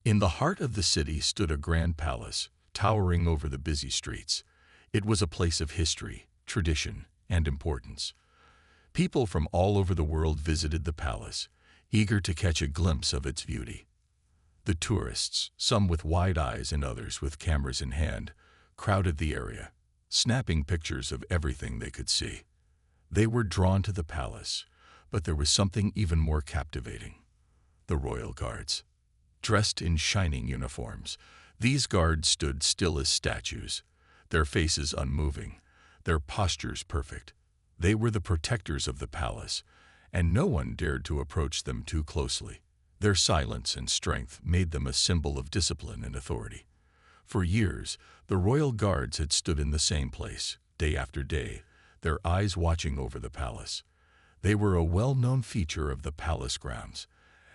In the heart of the city stood a grand palace, towering over the busy streets. It was a place of history, tradition, and importance. People from all over the world visited the palace, eager to catch a glimpse of its beauty. The tourists, some with wide eyes and others with cameras in hand, crowded the area, snapping pictures of everything they could see. They were drawn to the palace, but there was something even more captivating: the royal guards. Dressed in shining uniforms, these guards stood still as statues, their faces unmoving, their postures perfect. They were the protectors of the palace, and no one dared to approach them too closely. Their silence and strength made them a symbol of discipline and authority. For years, the royal guards had stood in the same place, day after day, their eyes watching over the palace. They were a well-known feature of the palace grounds,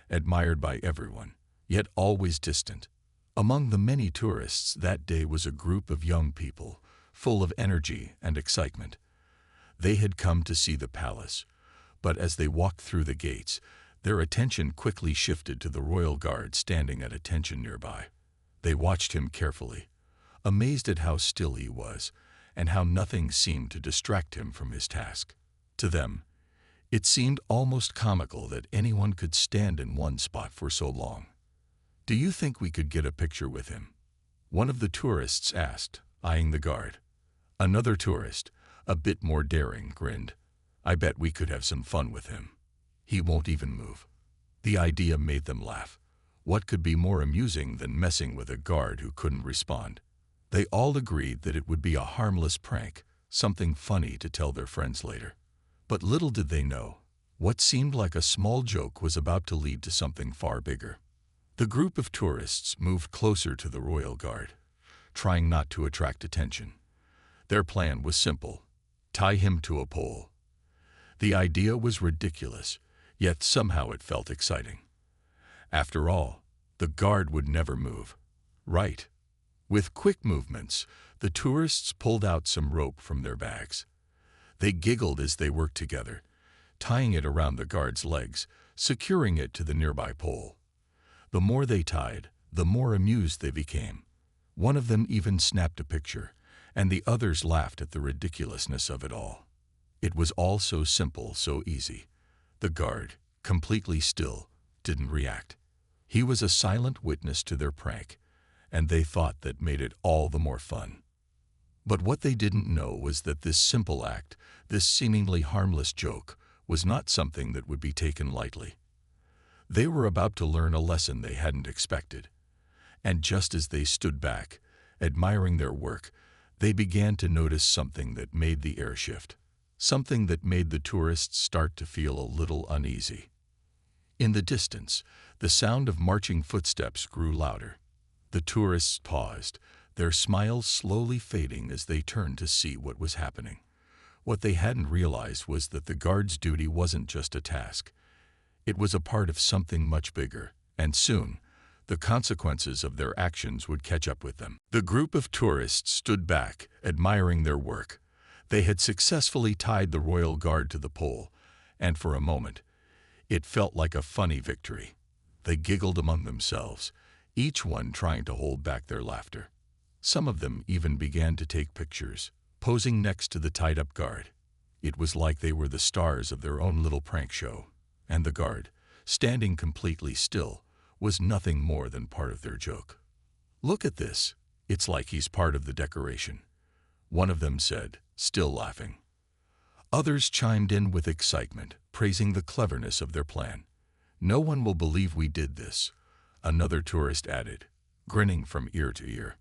admired by everyone, yet always distant. Among the many tourists that day was a group of young people, full of energy and excitement. They had come to see the palace, but as they walked through the gates, their attention quickly shifted to the royal guard standing at attention nearby. They watched him carefully, amazed at how still he was, and how nothing seemed to distract him from his task. To them, it seemed almost comical that anyone could stand in one spot for so long. "Do you think we could get a picture with him?" one of the tourists asked, eyeing the guard. Another tourist, a bit more daring, grinned. "I bet we could have some fun with him. He won't even move." The idea made them laugh. What could be more amusing than messing with a guard who couldn't respond? They all agreed that it would be a harmless prank, something funny to tell their friends later. But little did they know, what seemed like a small joke was about to lead to something far bigger. The group of tourists moved closer to the royal guard, trying not to attract attention. Their plan was simple: tie him to a pole. The idea was ridiculous, yet somehow it felt exciting. After all, the guard would never move. Right. With quick movements, the tourists pulled out some rope from their bags. They giggled as they worked together, tying it around the guard's legs, securing it to the nearby pole. The more they tied, the more amused they became. One of them even snapped a picture, and the others laughed at the ridiculousness of it all. It was all so simple, so easy. The guard, completely still, didn't react. He was a silent witness to their prank, and they thought that made it all the more fun. But what they didn't know was that this simple act, this seemingly harmless joke, was not something that would be taken lightly. They were about to learn a lesson they hadn't expected. And just as they stood back, admiring their work, they began to notice something that made the air shift, something that made the tourists start to feel a little uneasy. In the distance, the sound of marching footsteps grew louder. The tourists paused, their smiles slowly fading as they turned to see what was happening. What they hadn't realized was that the guard's duty wasn't just a task. It was a part of something much bigger, and soon, the consequences of their actions would catch up with them. The group of tourists stood back, admiring their work. They had successfully tied the royal guard to the pole, and for a moment, it felt like a funny victory. They giggled among themselves, each one trying to hold back their laughter. Some of them even began to take pictures, posing next to the tied-up guard. It was like they were the stars of their own little prank show, and the guard, standing completely still, was nothing more than part of their joke. "Look at this. It's like he's part of the decoration," one of them said, still laughing. Others chimed in with excitement, praising the cleverness of their plan. "No one will believe we did this," another tourist added, grinning from ear to ear.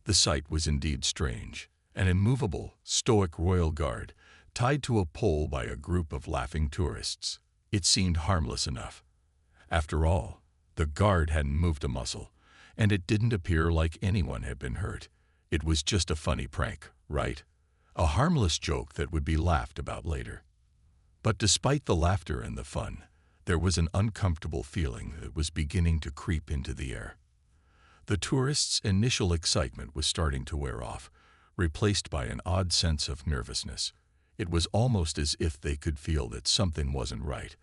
The sight was indeed strange: an immovable, stoic royal guard, tied to a pole by a group of laughing tourists. It seemed harmless enough. After all, the guard hadn't moved a muscle, and it didn't appear like anyone had been hurt. It was just a funny prank, right? A harmless joke that would be laughed about later. But despite the laughter and the fun, there was an uncomfortable feeling that was beginning to creep into the air. The tourists' initial excitement was starting to wear off, replaced by an odd sense of nervousness. It was almost as if they could feel that something wasn't right,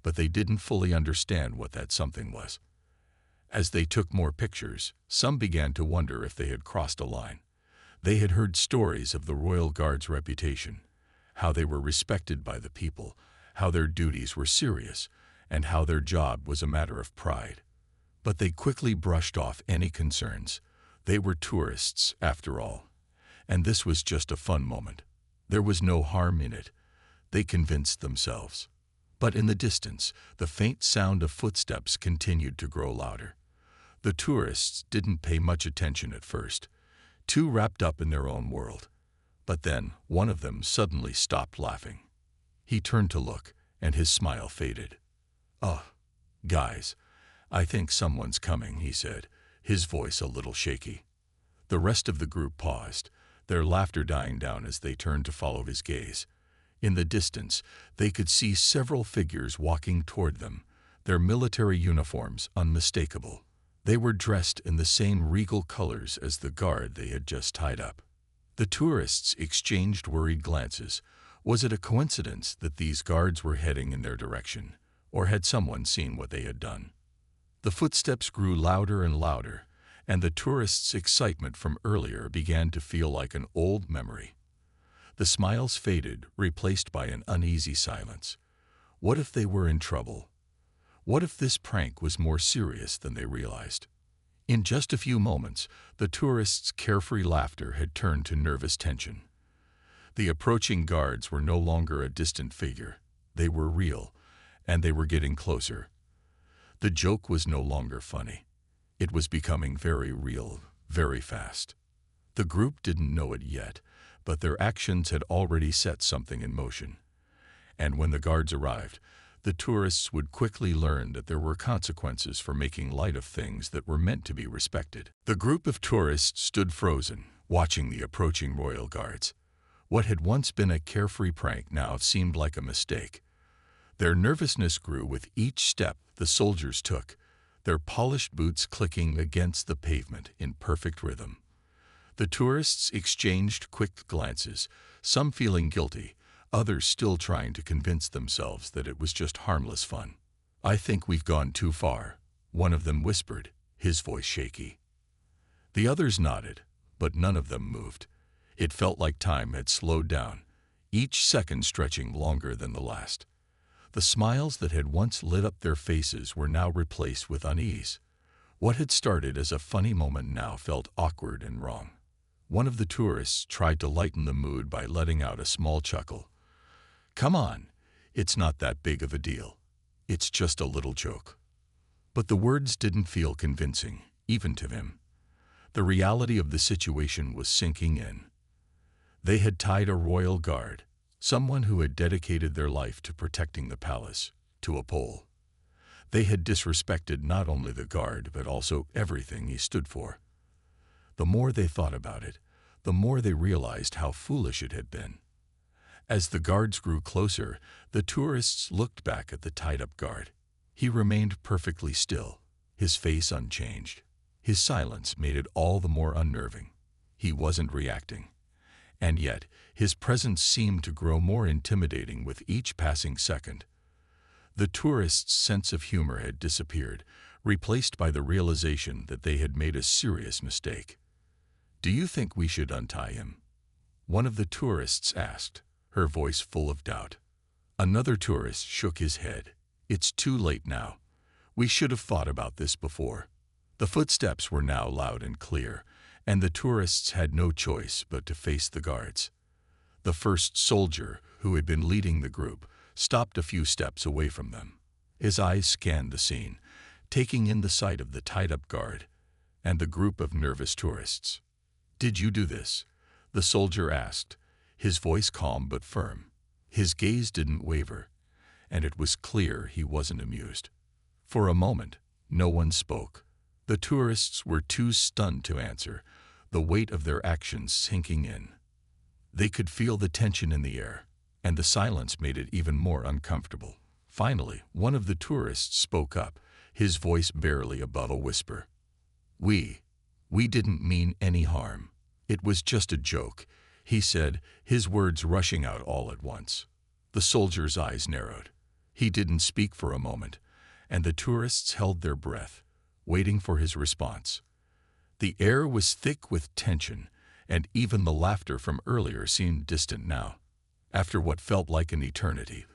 but they didn't fully understand what that something was. As they took more pictures, some began to wonder if they had crossed a line. They had heard stories of the Royal Guard's reputation, how they were respected by the people, how their duties were serious, and how their job was a matter of pride. But they quickly brushed off any concerns. They were tourists, after all, and this was just a fun moment. There was no harm in it, they convinced themselves. But in the distance, the faint sound of footsteps continued to grow louder. The tourists didn't pay much attention at first, too wrapped up in their own world. But then one of them suddenly stopped laughing. He turned to look, and his smile faded. "Oh, guys, I think someone's coming," he said, his voice a little shaky. The rest of the group paused, their laughter dying down as they turned to follow his gaze. In the distance, they could see several figures walking toward them, their military uniforms unmistakable. They were dressed in the same regal colors as the guard they had just tied up. The tourists exchanged worried glances. Was it a coincidence that these guards were heading in their direction, or had someone seen what they had done? The footsteps grew louder and louder, and the tourists' excitement from earlier began to feel like an old memory. The smiles faded, replaced by an uneasy silence. What if they were in trouble? What if this prank was more serious than they realized? In just a few moments, the tourists' carefree laughter had turned to nervous tension. The approaching guards were no longer a distant figure. They were real, and they were getting closer. The joke was no longer funny. It was becoming very real, very fast. The group didn't know it yet, but their actions had already set something in motion. And when the guards arrived, the tourists would quickly learn that there were consequences for making light of things that were meant to be respected. The group of tourists stood frozen, watching the approaching royal guards. What had once been a carefree prank now seemed like a mistake. Their nervousness grew with each step the soldiers took, their polished boots clicking against the pavement in perfect rhythm. The tourists exchanged quick glances, some feeling guilty, others still trying to convince themselves that it was just harmless fun. "I think we've gone too far," one of them whispered, his voice shaky. The others nodded, but none of them moved. It felt like time had slowed down, each second stretching longer than the last. The smiles that had once lit up their faces were now replaced with unease. What had started as a funny moment now felt awkward and wrong. One of the tourists tried to lighten the mood by letting out a small chuckle. "Come on, it's not that big of a deal. It's just a little joke." But the words didn't feel convincing, even to him. The reality of the situation was sinking in. They had tied a royal guard, someone who had dedicated their life to protecting the palace, to a pole. They had disrespected not only the guard, but also everything he stood for. The more they thought about it, the more they realized how foolish it had been. As the guards grew closer, the tourists looked back at the tied-up guard. He remained perfectly still, his face unchanged. His silence made it all the more unnerving. He wasn't reacting. And yet, his presence seemed to grow more intimidating with each passing second. The tourists' sense of humor had disappeared, replaced by the realization that they had made a serious mistake. "Do you think we should untie him?" one of the tourists asked, her voice full of doubt. Another tourist shook his head. "It's too late now. We should have thought about this before." The footsteps were now loud and clear, and the tourists had no choice but to face the guards. The first soldier, who had been leading the group, stopped a few steps away from them. His eyes scanned the scene, taking in the sight of the tied-up guard and the group of nervous tourists. "Did you do this?" the soldier asked, his voice calm but firm. His gaze didn't waver, and it was clear he wasn't amused. For a moment, no one spoke. The tourists were too stunned to answer, the weight of their actions sinking in. They could feel the tension in the air, and the silence made it even more uncomfortable. Finally, one of the tourists spoke up, his voice barely above a whisper. We didn't mean any harm. It was just a joke," he said, his words rushing out all at once. The soldier's eyes narrowed. He didn't speak for a moment, and the tourists held their breath, waiting for his response. The air was thick with tension, and even the laughter from earlier seemed distant now. After what felt like an eternity,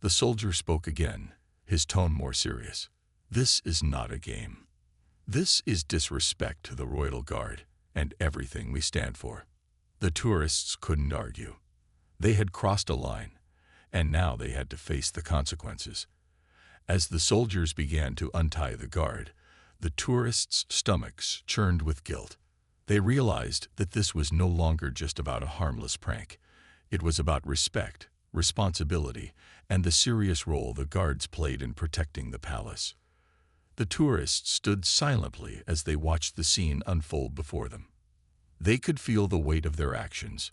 the soldier spoke again, his tone more serious. "This is not a game. This is disrespect to the Royal Guard and everything we stand for." The tourists couldn't argue. They had crossed a line, and now they had to face the consequences. As the soldiers began to untie the guard, the tourists' stomachs churned with guilt. They realized that this was no longer just about a harmless prank. It was about respect, responsibility, and the serious role the guards played in protecting the palace. The tourists stood silently as they watched the scene unfold before them. They could feel the weight of their actions,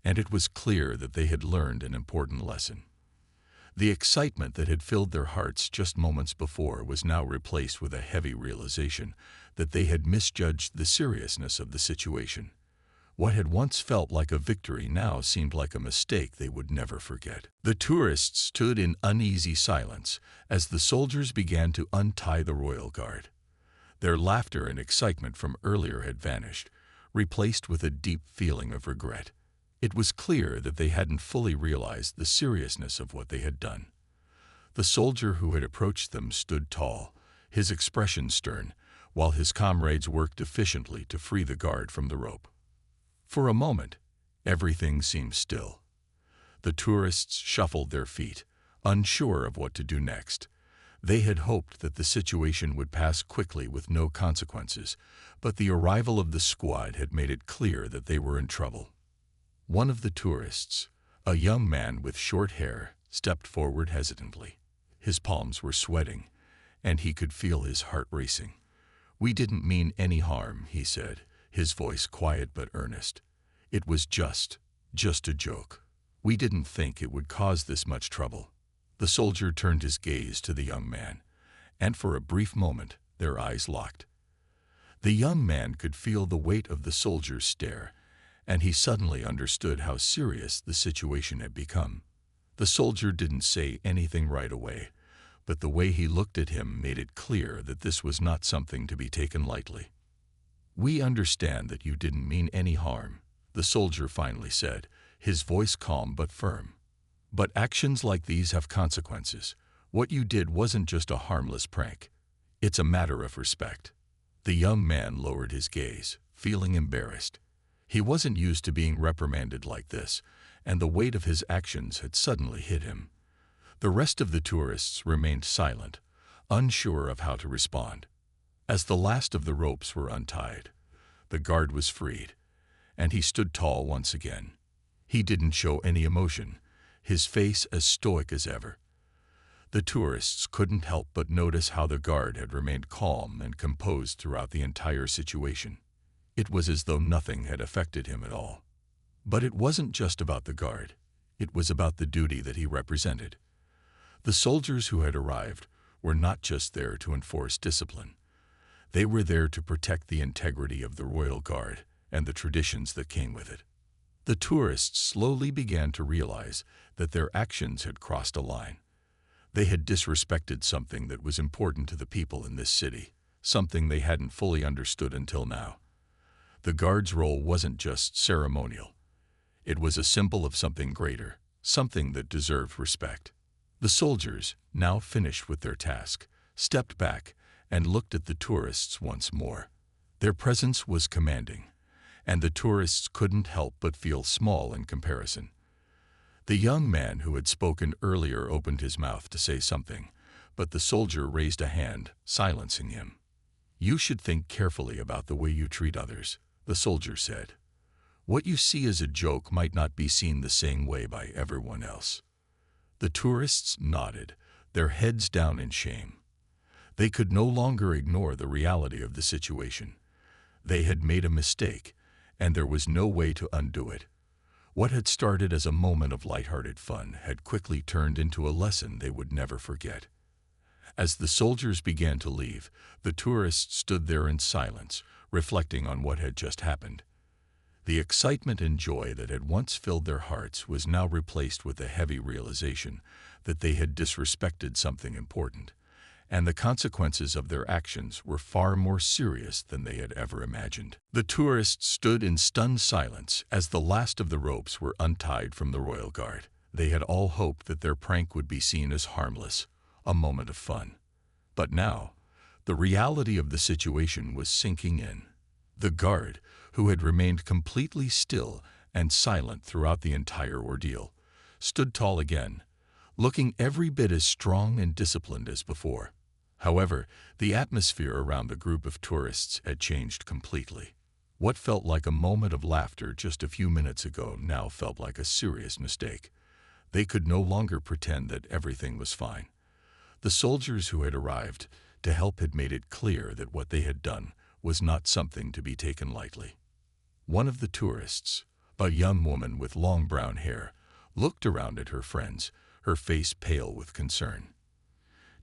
and it was clear that they had learned an important lesson. The excitement that had filled their hearts just moments before was now replaced with a heavy realization that they had misjudged the seriousness of the situation. What had once felt like a victory now seemed like a mistake they would never forget. The tourists stood in uneasy silence as the soldiers began to untie the royal guard. Their laughter and excitement from earlier had vanished, replaced with a deep feeling of regret. It was clear that they hadn't fully realized the seriousness of what they had done. The soldier who had approached them stood tall, his expression stern, while his comrades worked efficiently to free the guard from the rope. For a moment, everything seemed still. The tourists shuffled their feet, unsure of what to do next. They had hoped that the situation would pass quickly with no consequences, but the arrival of the squad had made it clear that they were in trouble. One of the tourists, a young man with short hair, stepped forward hesitantly. His palms were sweating, and he could feel his heart racing. "We didn't mean any harm," he said, his voice quiet but earnest. "It was just a joke. We didn't think it would cause this much trouble." The soldier turned his gaze to the young man, and for a brief moment their eyes locked. The young man could feel the weight of the soldier's stare, and he suddenly understood how serious the situation had become. The soldier didn't say anything right away, but the way he looked at him made it clear that this was not something to be taken lightly. "We understand that you didn't mean any harm," the soldier finally said, his voice calm but firm. "But actions like these have consequences. What you did wasn't just a harmless prank. It's a matter of respect." The young man lowered his gaze, feeling embarrassed. He wasn't used to being reprimanded like this, and the weight of his actions had suddenly hit him. The rest of the tourists remained silent, unsure of how to respond. As the last of the ropes were untied, the guard was freed, and he stood tall once again. He didn't show any emotion, his face as stoic as ever. The tourists couldn't help but notice how the guard had remained calm and composed throughout the entire situation. It was as though nothing had affected him at all. But it wasn't just about the guard. It was about the duty that he represented. The soldiers who had arrived were not just there to enforce discipline. They were there to protect the integrity of the royal guard and the traditions that came with it. The tourists slowly began to realize that their actions had crossed a line. They had disrespected something that was important to the people in this city, something they hadn't fully understood until now. The guard's role wasn't just ceremonial. It was a symbol of something greater, something that deserved respect. The soldiers, now finished with their task, stepped back and looked at the tourists once more. Their presence was commanding, and the tourists couldn't help but feel small in comparison. The young man who had spoken earlier opened his mouth to say something, but the soldier raised a hand, silencing him. "You should think carefully about the way you treat others," the soldier said. "What you see as a joke might not be seen the same way by everyone else." The tourists nodded, their heads down in shame. They could no longer ignore the reality of the situation. They had made a mistake, and there was no way to undo it. What had started as a moment of lighthearted fun had quickly turned into a lesson they would never forget. As the soldiers began to leave, the tourists stood there in silence, reflecting on what had just happened. The excitement and joy that had once filled their hearts was now replaced with a heavy realization that they had disrespected something important, and the consequences of their actions were far more serious than they had ever imagined. The tourists stood in stunned silence as the last of the ropes were untied from the royal guard. They had all hoped that their prank would be seen as harmless, a moment of fun. But now, the reality of the situation was sinking in. The guard, who had remained completely still and silent throughout the entire ordeal, stood tall again, looking every bit as strong and disciplined as before. However, the atmosphere around the group of tourists had changed completely. What felt like a moment of laughter just a few minutes ago now felt like a serious mistake. They could no longer pretend that everything was fine. The soldiers who had arrived to help had made it clear that what they had done was not something to be taken lightly. One of the tourists, a young woman with long brown hair, looked around at her friends, her face pale with concern.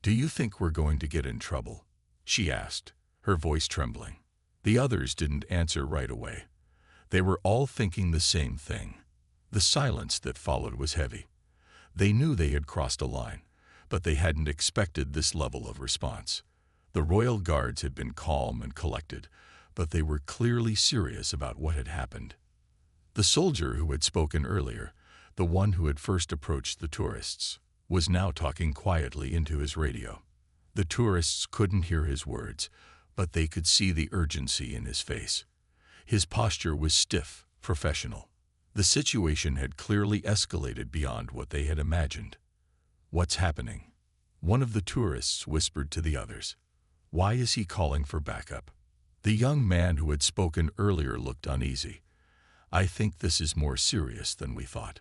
"Do you think we're going to get in trouble?" she asked, her voice trembling. The others didn't answer right away. They were all thinking the same thing. The silence that followed was heavy. They knew they had crossed a line, but they hadn't expected this level of response. The royal guards had been calm and collected, but they were clearly serious about what had happened. The soldier who had spoken earlier, the one who had first approached the tourists, was now talking quietly into his radio. The tourists couldn't hear his words, but they could see the urgency in his face. His posture was stiff, professional. The situation had clearly escalated beyond what they had imagined. "What's happening?" one of the tourists whispered to the others. "Why is he calling for backup?" The young man who had spoken earlier looked uneasy. "I think this is more serious than we thought.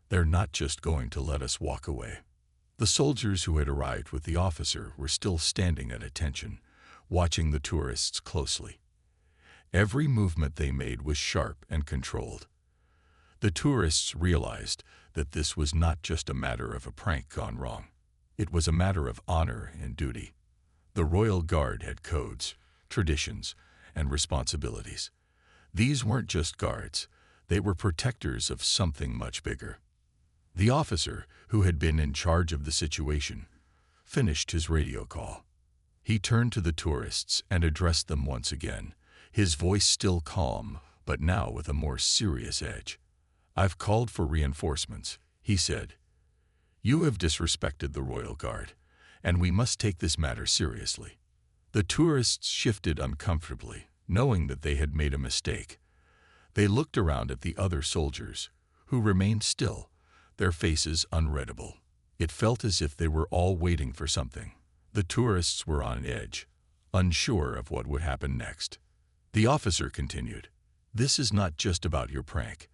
They're not just going to let us walk away." The soldiers who had arrived with the officer were still standing at attention, watching the tourists closely. Every movement they made was sharp and controlled. The tourists realized that this was not just a matter of a prank gone wrong. It was a matter of honor and duty. The royal guard had codes, traditions, and responsibilities. These weren't just guards, they were protectors of something much bigger. The officer, who had been in charge of the situation, finished his radio call. He turned to the tourists and addressed them once again, his voice still calm, but now with a more serious edge. "I've called for reinforcements," he said. "You have disrespected the royal guard, and we must take this matter seriously." The tourists shifted uncomfortably, knowing that they had made a mistake. They looked around at the other soldiers, who remained still, their faces unreadable. It felt as if they were all waiting for something. The tourists were on edge, unsure of what would happen next. The officer continued, "This is not just about your prank.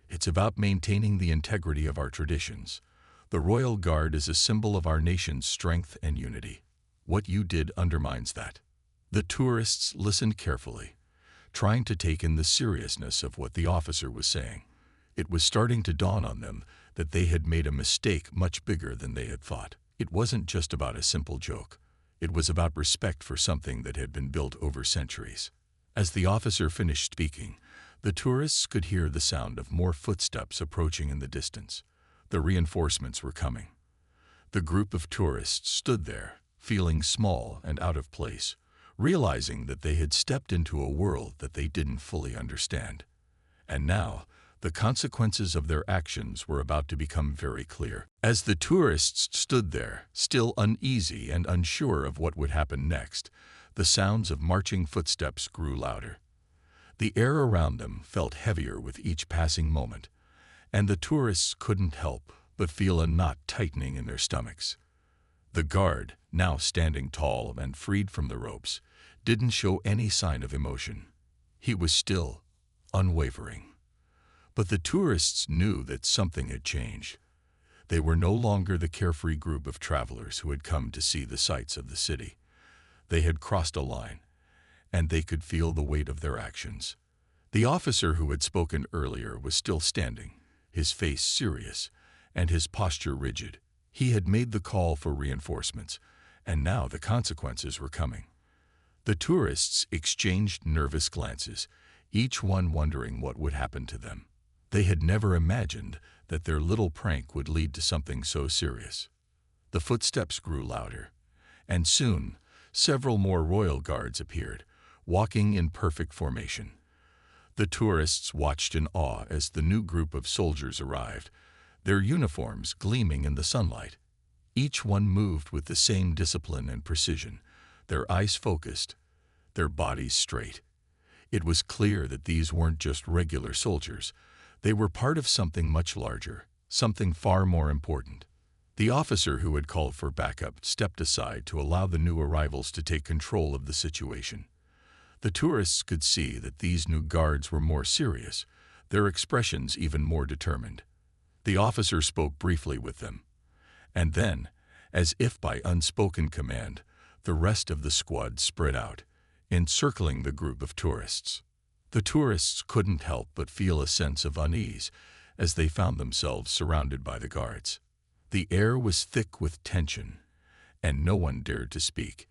It's about maintaining the integrity of our traditions. The Royal Guard is a symbol of our nation's strength and unity. What you did undermines that." The tourists listened carefully, trying to take in the seriousness of what the officer was saying. It was starting to dawn on them that they had made a mistake much bigger than they had thought. It wasn't just about a simple joke. It was about respect for something that had been built over centuries. As the officer finished speaking, the tourists could hear the sound of more footsteps approaching in the distance. The reinforcements were coming. The group of tourists stood there, feeling small and out of place, realizing that they had stepped into a world that they didn't fully understand. And now, the consequences of their actions were about to become very clear. As the tourists stood there, still uneasy and unsure of what would happen next, the sounds of marching footsteps grew louder. The air around them felt heavier with each passing moment, and the tourists couldn't help but feel a knot tightening in their stomachs. The guard, now standing tall and freed from the ropes, didn't show any sign of emotion. He was still, unwavering. But the tourists knew that something had changed. They were no longer the carefree group of travelers who had come to see the sights of the city. They had crossed a line, and they could feel the weight of their actions. The officer who had spoken earlier was still standing, his face serious, and his posture rigid. He had made the call for reinforcements, and now the consequences were coming. The tourists exchanged nervous glances, each one wondering what would happen to them. They had never imagined that their little prank would lead to something so serious. The footsteps grew louder, And soon, several more royal guards appeared, walking in perfect formation. The tourists watched in awe as the new group of soldiers arrived, their uniforms gleaming in the sunlight. Each one moved with the same discipline and precision, their eyes focused, their bodies straight. It was clear that these weren't just regular soldiers. They were part of something much larger, something far more important. The officer who had called for backup stepped aside to allow the new arrivals to take control of the situation. The tourists could see that these new guards were more serious, their expressions even more determined. The officer spoke briefly with them. And then, as if by unspoken command, the rest of the squad spread out, encircling the group of tourists. The tourists couldn't help but feel a sense of unease as they found themselves surrounded by the guards. The air was thick with tension, and no one dared to speak.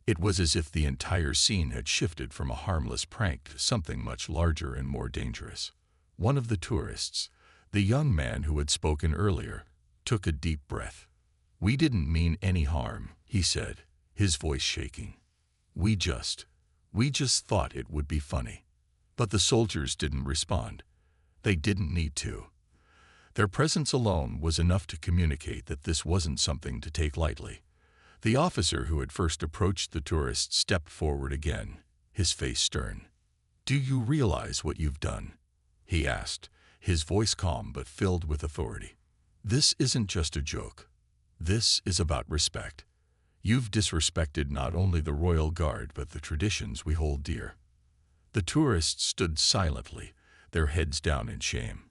It was as if the entire scene had shifted from a harmless prank to something much larger and more dangerous. One of the tourists, the young man who had spoken earlier, took a deep breath. "We didn't mean any harm," he said, his voice shaking. We just thought it would be funny." But the soldiers didn't respond. They didn't need to. Their presence alone was enough to communicate that this wasn't something to take lightly. The officer who had first approached the tourists stepped forward again, his face stern. "Do you realize what you've done?" he asked, his voice calm but filled with authority. "This isn't just a joke. This is about respect. You've disrespected not only the royal guard but the traditions we hold dear." The tourists stood silently, their heads down in shame.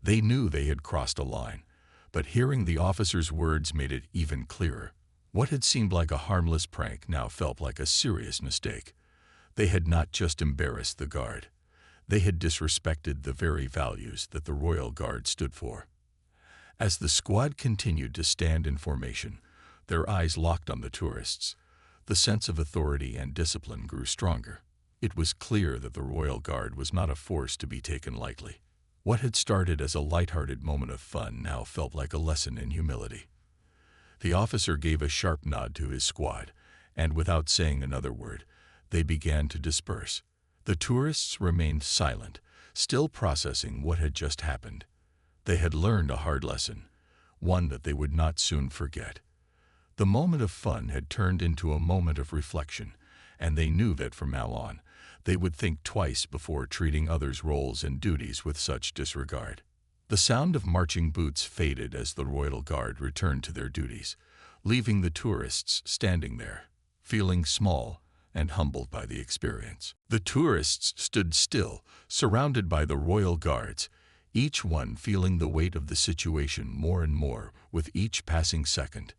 They knew they had crossed a line, but hearing the officer's words made it even clearer. What had seemed like a harmless prank now felt like a serious mistake. They had not just embarrassed the guard. They had disrespected the very values that the royal guard stood for. As the squad continued to stand in formation, their eyes locked on the tourists. The sense of authority and discipline grew stronger. It was clear that the royal guard was not a force to be taken lightly. What had started as a lighthearted moment of fun now felt like a lesson in humility. The officer gave a sharp nod to his squad, and without saying another word, they began to disperse. The tourists remained silent, still processing what had just happened. They had learned a hard lesson, one that they would not soon forget. The moment of fun had turned into a moment of reflection, and they knew that from now on, they would think twice before treating others' roles and duties with such disregard. The sound of marching boots faded as the royal guard returned to their duties, leaving the tourists standing there, feeling small and humbled by the experience. The tourists stood still, surrounded by the royal guards, each one feeling the weight of the situation more and more with each passing second.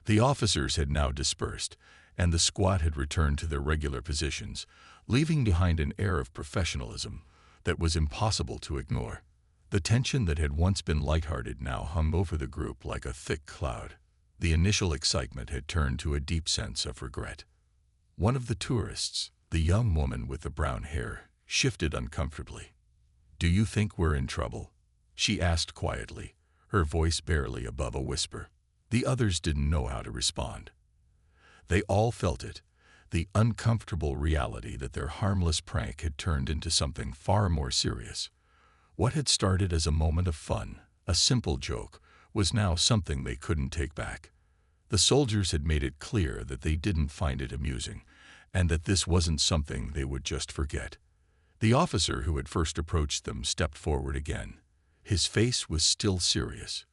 The officers had now dispersed, and the squad had returned to their regular positions, leaving behind an air of professionalism that was impossible to ignore. The tension that had once been lighthearted now hung over the group like a thick cloud. The initial excitement had turned to a deep sense of regret. One of the tourists, the young woman with the brown hair, shifted uncomfortably. "Do you think we're in trouble?" she asked quietly, her voice barely above a whisper. The others didn't know how to respond. They all felt it, the uncomfortable reality that their harmless prank had turned into something far more serious. What had started as a moment of fun, a simple joke, was now something they couldn't take back. The soldiers had made it clear that they didn't find it amusing, and that this wasn't something they would just forget. The officer who had first approached them stepped forward again. His face was still serious,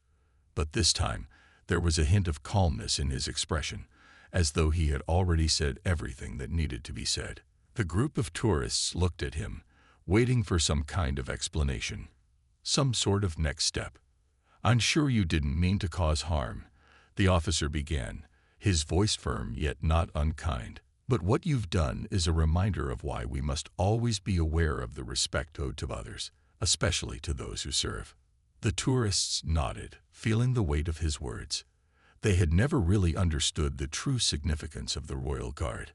but this time there was a hint of calmness in his expression, as though he had already said everything that needed to be said. The group of tourists looked at him, waiting for some kind of explanation, some sort of next step. "I'm sure you didn't mean to cause harm," the officer began, his voice firm yet not unkind. "But what you've done is a reminder of why we must always be aware of the respect owed to others, especially to those who serve." The tourists nodded, feeling the weight of his words. They had never really understood the true significance of the royal guard,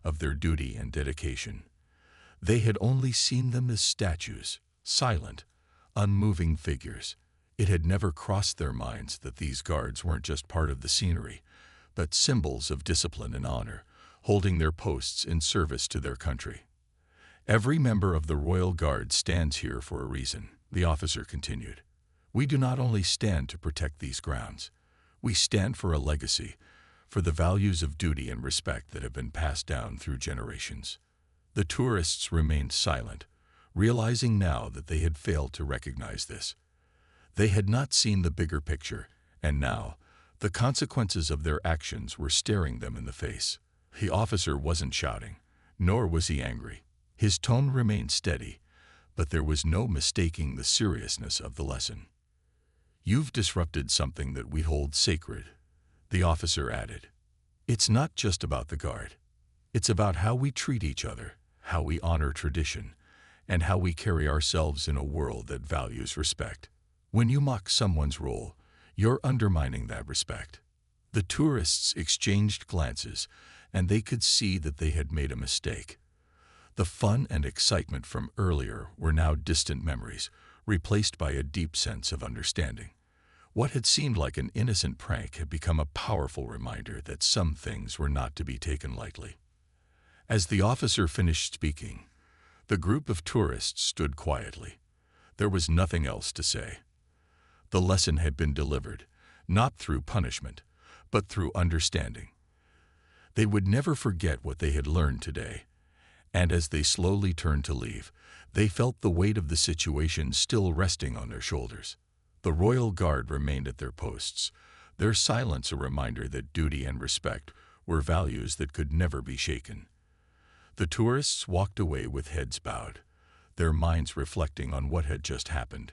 of their duty and dedication. They had only seen them as statues, silent, unmoving figures. It had never crossed their minds that these guards weren't just part of the scenery, but symbols of discipline and honor, holding their posts in service to their country. Every member of the Royal Guard stands here for a reason, the officer continued. We do not only stand to protect these grounds. We stand for a legacy, for the values of duty and respect that have been passed down through generations. The tourists remained silent, realizing now that they had failed to recognize this. They had not seen the bigger picture, and now, the consequences of their actions were staring them in the face. The officer wasn't shouting, nor was he angry. His tone remained steady, but there was no mistaking the seriousness of the lesson. You've disrupted something that we hold sacred, the officer added. It's not just about the Guard. It's about how we treat each other, how we honor tradition, and how we carry ourselves in a world that values respect. When you mock someone's role, you're undermining that respect. The tourists exchanged glances, and they could see that they had made a mistake. The fun and excitement from earlier were now distant memories, replaced by a deep sense of understanding. What had seemed like an innocent prank had become a powerful reminder that some things were not to be taken lightly. As the officer finished speaking, the group of tourists stood quietly. There was nothing else to say. The lesson had been delivered, not through punishment, but through understanding. They would never forget what they had learned today, and as they slowly turned to leave, they felt the weight of the situation still resting on their shoulders. The Royal Guard remained at their posts, their silence a reminder that duty and respect were values that could never be shaken. The tourists walked away with heads bowed, their minds reflecting on what had just happened.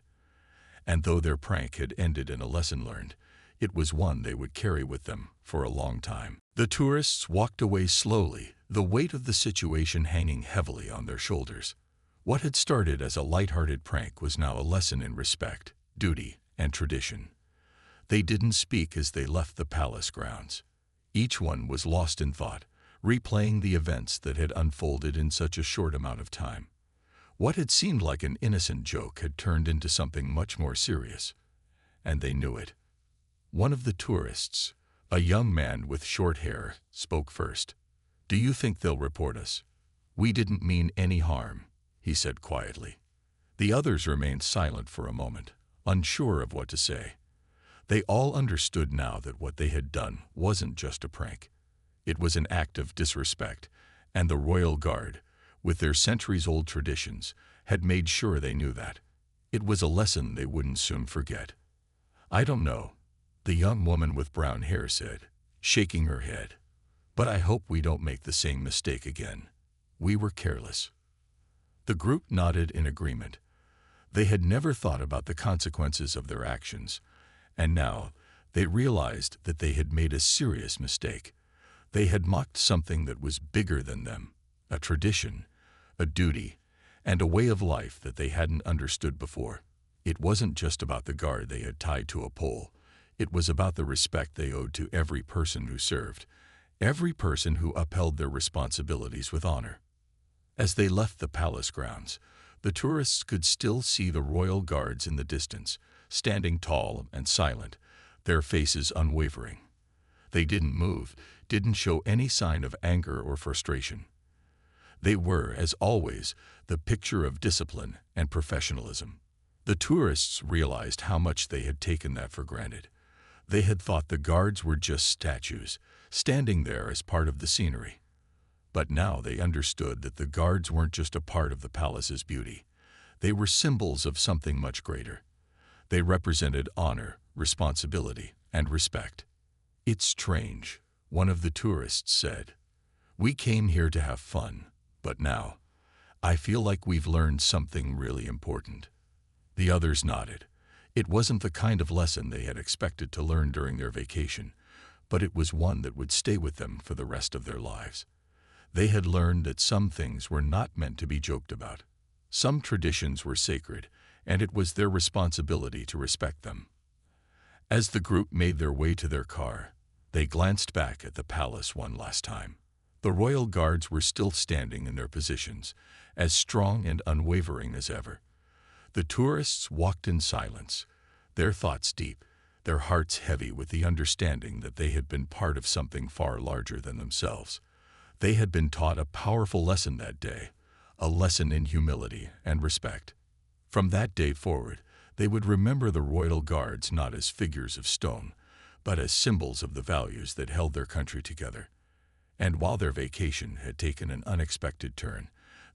And though their prank had ended in a lesson learned, it was one they would carry with them for a long time. The tourists walked away slowly, the weight of the situation hanging heavily on their shoulders. What had started as a light-hearted prank was now a lesson in respect, duty, and tradition. They didn't speak as they left the palace grounds. Each one was lost in thought, replaying the events that had unfolded in such a short amount of time. What had seemed like an innocent joke had turned into something much more serious, and they knew it. One of the tourists, a young man with short hair, spoke first. "Do you think they'll report us?" "We didn't mean any harm," he said quietly. The others remained silent for a moment, unsure of what to say. They all understood now that what they had done wasn't just a prank. It was an act of disrespect, and the Royal Guard, with their centuries-old traditions, had made sure they knew that. It was a lesson they wouldn't soon forget. "I don't know," the young woman with brown hair said, shaking her head. "But I hope we don't make the same mistake again. We were careless." The group nodded in agreement. They had never thought about the consequences of their actions, and now they realized that they had made a serious mistake. They had mocked something that was bigger than them, a tradition, a duty, and a way of life that they hadn't understood before. It wasn't just about the Guard they had tied to a pole. It was about the respect they owed to every person who served, every person who upheld their responsibilities with honor. As they left the palace grounds, the tourists could still see the Royal Guards in the distance, standing tall and silent, their faces unwavering. They didn't move, didn't show any sign of anger or frustration. They were, as always, the picture of discipline and professionalism. The tourists realized how much they had taken that for granted. They had thought the Guards were just statues, standing there as part of the scenery. But now they understood that the Guards weren't just a part of the palace's beauty. They were symbols of something much greater. They represented honor, responsibility, and respect. "It's strange," one of the tourists said. "We came here to have fun, but now, I feel like we've learned something really important." The others nodded. It wasn't the kind of lesson they had expected to learn during their vacation, but it was one that would stay with them for the rest of their lives. They had learned that some things were not meant to be joked about. Some traditions were sacred, and it was their responsibility to respect them. As the group made their way to their car, they glanced back at the palace one last time. The Royal Guards were still standing in their positions, as strong and unwavering as ever. The tourists walked in silence, their thoughts deep, their hearts heavy with the understanding that they had been part of something far larger than themselves. They had been taught a powerful lesson that day, a lesson in humility and respect. From that day forward, they would remember the royal guards not as figures of stone, but as symbols of the values that held their country together. And while their vacation had taken an unexpected turn,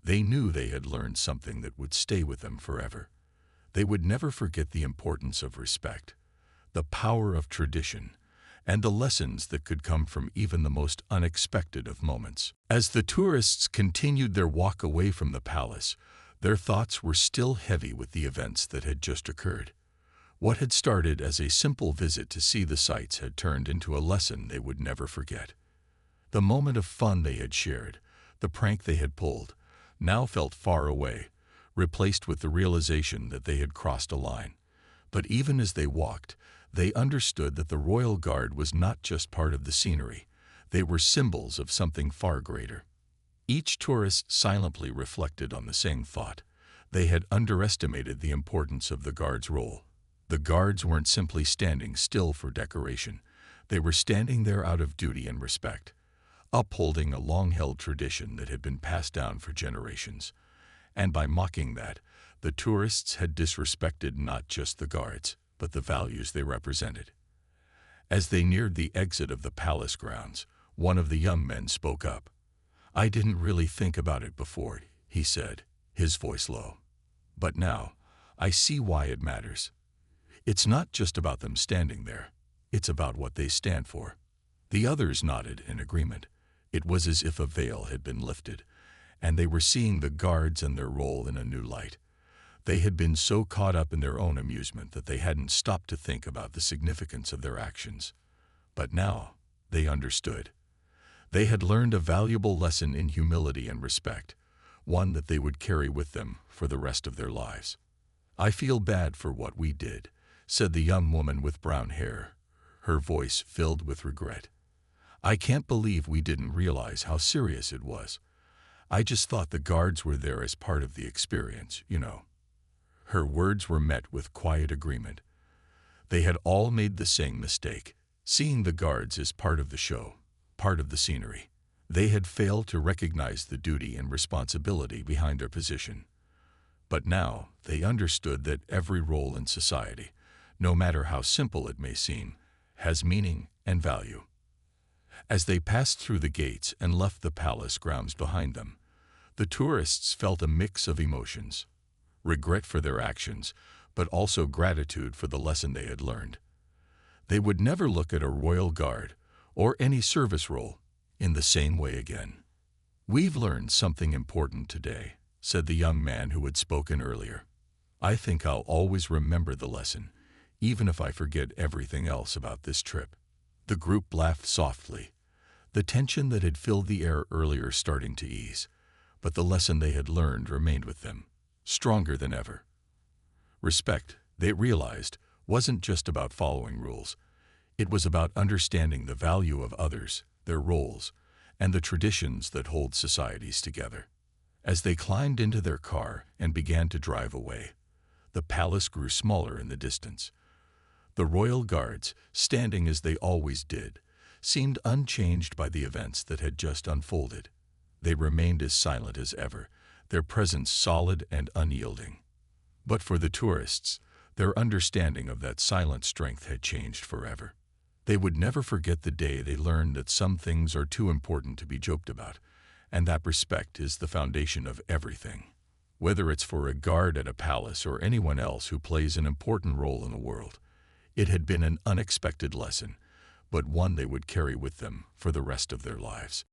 they knew they had learned something that would stay with them forever. They would never forget the importance of respect, the power of tradition, and the lessons that could come from even the most unexpected of moments. As the tourists continued their walk away from the palace, their thoughts were still heavy with the events that had just occurred. What had started as a simple visit to see the sights had turned into a lesson they would never forget. The moment of fun they had shared, the prank they had pulled, now felt far away, replaced with the realization that they had crossed a line. But even as they walked, they understood that the royal guard was not just part of the scenery. They were symbols of something far greater. Each tourist silently reflected on the same thought. They had underestimated the importance of the guard's role. The guards weren't simply standing still for decoration. They were standing there out of duty and respect, upholding a long-held tradition that had been passed down for generations. And by mocking that, the tourists had disrespected not just the guards, but the values they represented. As they neared the exit of the palace grounds, one of the young men spoke up. "I didn't really think about it before," he said, his voice low. "But now, I see why it matters. It's not just about them standing there. It's about what they stand for." The others nodded in agreement. It was as if a veil had been lifted, and they were seeing the guards and their role in a new light. They had been so caught up in their own amusement that they hadn't stopped to think about the significance of their actions. But now, they understood. They had learned a valuable lesson in humility and respect, one that they would carry with them for the rest of their lives. "I feel bad for what we did," said the young woman with brown hair, her voice filled with regret. "I can't believe we didn't realize how serious it was. I just thought the guards were there as part of the experience, you know." Her words were met with quiet agreement. They had all made the same mistake, seeing the guards as part of the show, part of the scenery. They had failed to recognize the duty and responsibility behind their position. But now they understood that every role in society, no matter how simple it may seem, has meaning and value. As they passed through the gates and left the palace grounds behind them, the tourists felt a mix of emotions: regret for their actions, but also gratitude for the lesson they had learned. They would never look at a royal guard or any service role in the same way again. "We've learned something important today," said the young man who had spoken earlier. "I think I'll always remember the lesson, even if I forget everything else about this trip." The group laughed softly, the tension that had filled the air earlier starting to ease, but the lesson they had learned remained with them, stronger than ever. Respect, they realized, wasn't just about following rules. It was about understanding the value of others, their roles, and the traditions that hold societies together. As they climbed into their car and began to drive away, the palace grew smaller in the distance. The royal guards, standing as they always did, seemed unchanged by the events that had just unfolded. They remained as silent as ever, their presence solid and unyielding. But for the tourists, their understanding of that silent strength had changed forever. They would never forget the day they learned that some things are too important to be joked about, and that respect is the foundation of everything. Whether it's for a guard at a palace or anyone else who plays an important role in the world, it had been an unexpected lesson, but one they would carry with them for the rest of their lives.